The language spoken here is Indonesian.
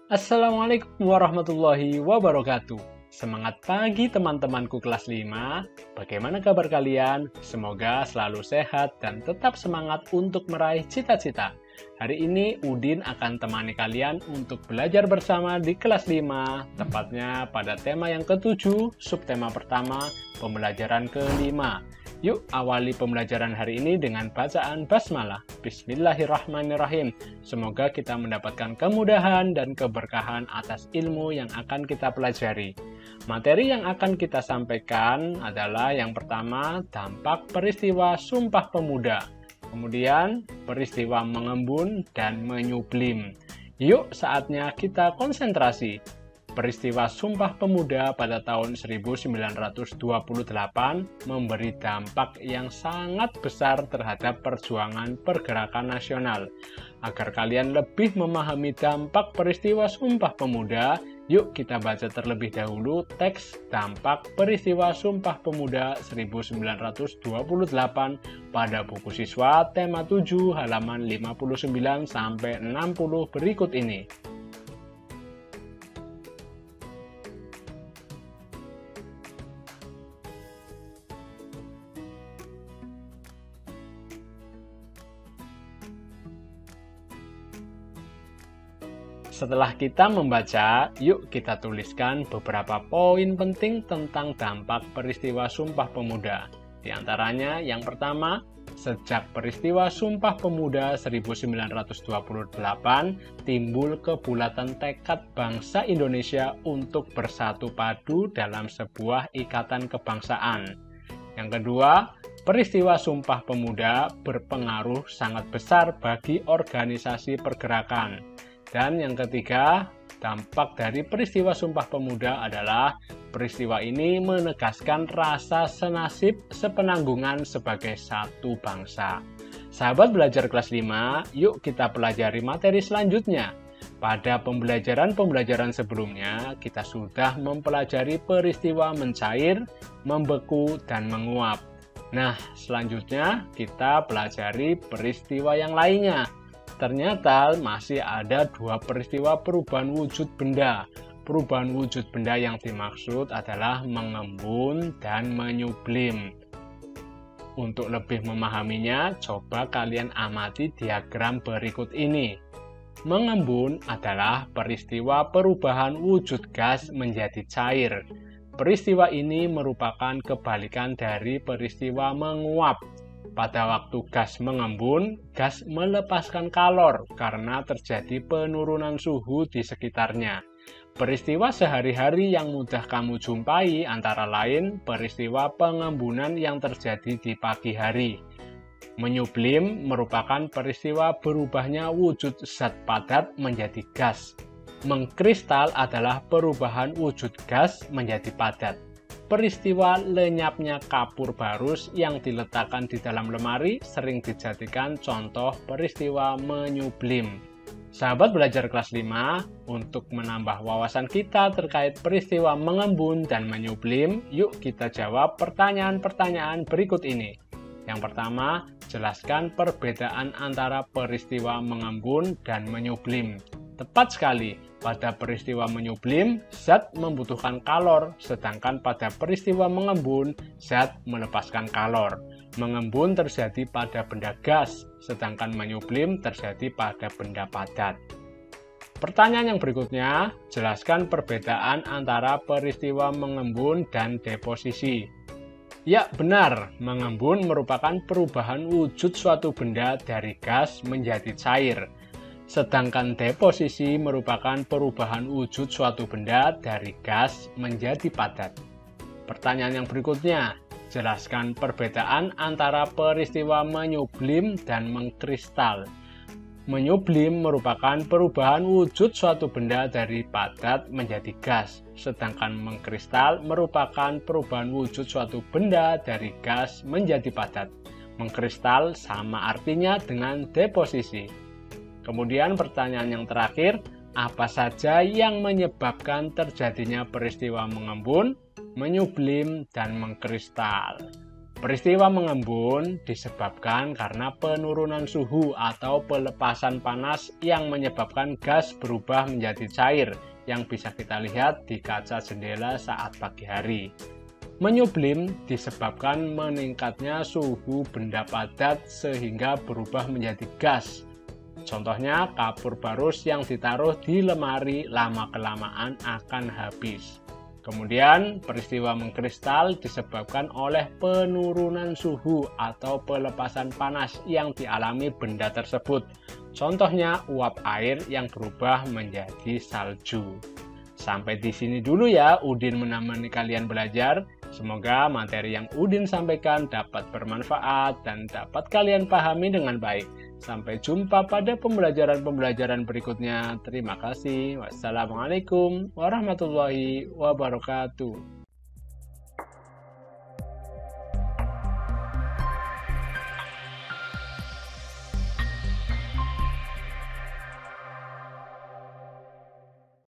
Assalamualaikum warahmatullahi wabarakatuh. Semangat pagi teman-temanku kelas 5. Bagaimana kabar kalian? Semoga selalu sehat dan tetap semangat untuk meraih cita-cita. Hari ini Udin akan temani kalian untuk belajar bersama di kelas 5, tepatnya pada tema yang ke-7, subtema pertama, pembelajaran ke-5. Yuk awali pembelajaran hari ini dengan bacaan basmalah. Bismillahirrahmanirrahim. Semoga kita mendapatkan kemudahan dan keberkahan atas ilmu yang akan kita pelajari. Materi yang akan kita sampaikan adalah yang pertama, dampak peristiwa Sumpah Pemuda. Kemudian, peristiwa mengembun dan menyublim. Yuk saatnya kita konsentrasi. Peristiwa Sumpah Pemuda pada tahun 1928 memberi dampak yang sangat besar terhadap perjuangan pergerakan nasional. Agar kalian lebih memahami dampak peristiwa Sumpah Pemuda, yuk kita baca terlebih dahulu teks dampak peristiwa Sumpah Pemuda 1928 pada buku siswa tema 7 halaman 59-60 berikut ini. Setelah kita membaca, yuk kita tuliskan beberapa poin penting tentang dampak peristiwa Sumpah Pemuda. Di antaranya, yang pertama, sejak peristiwa Sumpah Pemuda 1928, timbul kebulatan tekad bangsa Indonesia untuk bersatu padu dalam sebuah ikatan kebangsaan. Yang kedua, peristiwa Sumpah Pemuda berpengaruh sangat besar bagi organisasi pergerakan. Dan yang ketiga, dampak dari peristiwa Sumpah Pemuda adalah peristiwa ini menegaskan rasa senasib sepenanggungan sebagai satu bangsa. Sahabat belajar kelas 5, yuk kita pelajari materi selanjutnya. Pada pembelajaran sebelumnya, kita sudah mempelajari peristiwa mencair, membeku, dan menguap. Nah, selanjutnya kita pelajari peristiwa yang lainnya. Ternyata masih ada dua peristiwa perubahan wujud benda. Perubahan wujud benda yang dimaksud adalah mengembun dan menyublim. Untuk lebih memahaminya, coba kalian amati diagram berikut ini. Mengembun adalah peristiwa perubahan wujud gas menjadi cair. Peristiwa ini merupakan kebalikan dari peristiwa menguap. Pada waktu gas mengembun, gas melepaskan kalor karena terjadi penurunan suhu di sekitarnya. Peristiwa sehari-hari yang mudah kamu jumpai antara lain peristiwa pengembunan yang terjadi di pagi hari. Menyublim merupakan peristiwa berubahnya wujud zat padat menjadi gas. Mengkristal adalah perubahan wujud gas menjadi padat. Peristiwa lenyapnya kapur barus yang diletakkan di dalam lemari sering dijadikan contoh peristiwa menyublim. Sahabat belajar kelas 5, untuk menambah wawasan kita terkait peristiwa mengembun dan menyublim, yuk kita jawab pertanyaan-pertanyaan berikut ini. Yang pertama, jelaskan perbedaan antara peristiwa mengembun dan menyublim. Tepat sekali, pada peristiwa menyublim, zat membutuhkan kalor, sedangkan pada peristiwa mengembun, zat melepaskan kalor. Mengembun terjadi pada benda gas, sedangkan menyublim terjadi pada benda padat. Pertanyaan yang berikutnya, jelaskan perbedaan antara peristiwa mengembun dan deposisi. Ya, benar, mengembun merupakan perubahan wujud suatu benda dari gas menjadi cair. Sedangkan deposisi merupakan perubahan wujud suatu benda dari gas menjadi padat. Pertanyaan yang berikutnya, jelaskan perbedaan antara peristiwa menyublim dan mengkristal. Menyublim merupakan perubahan wujud suatu benda dari padat menjadi gas, sedangkan mengkristal merupakan perubahan wujud suatu benda dari gas menjadi padat. Mengkristal sama artinya dengan deposisi. Kemudian pertanyaan yang terakhir, apa saja yang menyebabkan terjadinya peristiwa mengembun, menyublim, dan mengkristal? Peristiwa mengembun disebabkan karena penurunan suhu atau pelepasan panas yang menyebabkan gas berubah menjadi cair yang bisa kita lihat di kaca jendela saat pagi hari. Menyublim disebabkan meningkatnya suhu benda padat sehingga berubah menjadi gas. Contohnya kapur barus yang ditaruh di lemari lama-kelamaan akan habis. Kemudian, peristiwa mengkristal disebabkan oleh penurunan suhu atau pelepasan panas yang dialami benda tersebut. Contohnya, uap air yang berubah menjadi salju. Sampai di sini dulu ya, Udin menemani kalian belajar. Semoga materi yang Udin sampaikan dapat bermanfaat dan dapat kalian pahami dengan baik. Sampai jumpa pada pembelajaran-pembelajaran berikutnya. Terima kasih. Wassalamualaikum warahmatullahi wabarakatuh.